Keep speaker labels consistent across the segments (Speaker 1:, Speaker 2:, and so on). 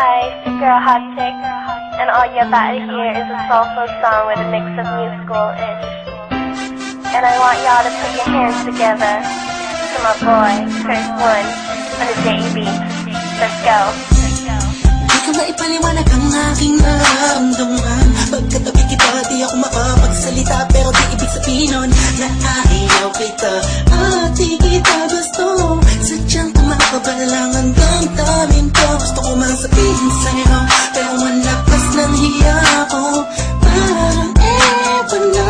Speaker 1: Hi, it's your girl Hot Chick, and all you're about to hear is a soulful song with a mix of musical-ish. And I want y'all to put your hands together to my boy, Chris One, on the JB. Let's go.
Speaker 2: Di ko na ipaliwanag ang aking nararamdaman. Pagkatabi kita, di ako makapagsalita, pero di ibig sabihin nun na ayaw kita at di kita gusto. Sadyang kumakabalang hanggang tamin ko. Gusto ko man sabihin sa'yo, pero malakas ng hiya ko. Parang ewan na.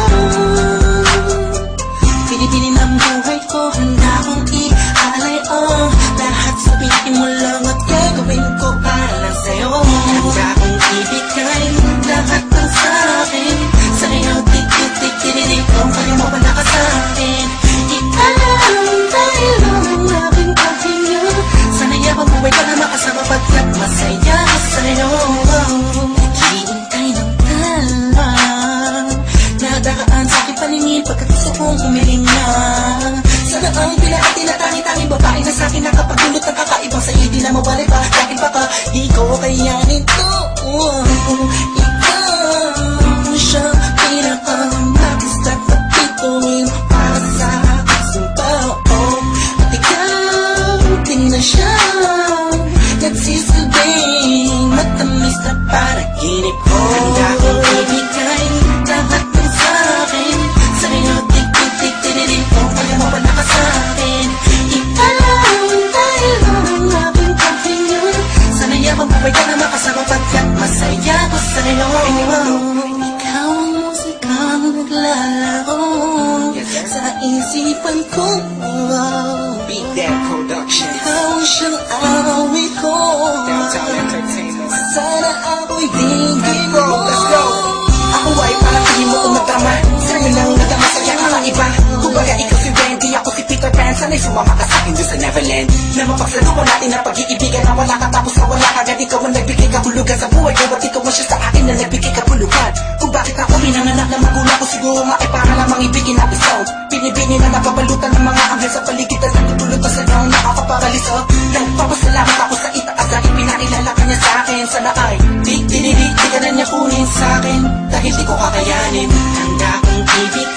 Speaker 2: Pinipinin ang buhay ko, handa kong i-alay ang lahat. Sabihin mo lang at gagawin ko para lang sa'yo. Handa kong ibigay lahat ng sa'kin. Sa'yo, tik-tik-tik-tik-tik kung kaya mo wala ka sa'kin. Ialam dahil lang ang aking pahinga. Sana'y abang buhay ka na makasama pagkat masaya ka sa'yo. Naghihintay ng talang nadaraan sa'king paningin pagkat gusto kong umiling na. Sana ang pinaka-tinatangi-tangi babae na sa'kin nakapagdulot ng kakaibang sa'yo di na mawalay pa. Dahil baka di ko kayanin to. Ikaw siya pinaka-nakistat na pituin para sa aking tao. At ikaw din na siya nagsisilbing matamis na panaginip ko. Handa kong ibigay lahat ng sa'kin. Sa'yo tik-tik-tik-tik kung kaya mo wala ka sa'kin. Ialam dahil lang ang aking paghinga. Sana'y abang buhay ka na makasama pagkat masaya ko sa'yo. Ikaw ang musikang naglalaro sa isipan ko.
Speaker 3: Beat That Production.
Speaker 2: Ikaw siyang awit ko.
Speaker 3: Downtown Entertainment.
Speaker 2: Sana ako'y dinggin mo.
Speaker 3: Let's go. Ako ay parang tingin mo umadrama. Sa'yo lang nadama sa'yo kakaiba. Kumbaga ikaw si Wendy, ako si Peter Pan. Sana'y sumama ka sa'kin dun sa Neverland. Na mapagsaluhan natin ang pag-iibigan na wala ka tapos na wala ka. Ikaw ang nagbigay kabulugan sa buhay ko at ikaw ang siya sa akin na nagbigay kabulugan. Kung bakit ako pinanganak na magulang ko siguro nga ay para lamang ibigin ang isang binibini na napabalutan ng mga anghel sa paligid at nagtutulot sa sa'yo nakakaparaliso. Nagpapasalamat ako sa itaas na ipinailala ka niya sa'kin. Sana ay di ka na niya kunin sa'kin dahil di ko kakayanin. Handa kong ibig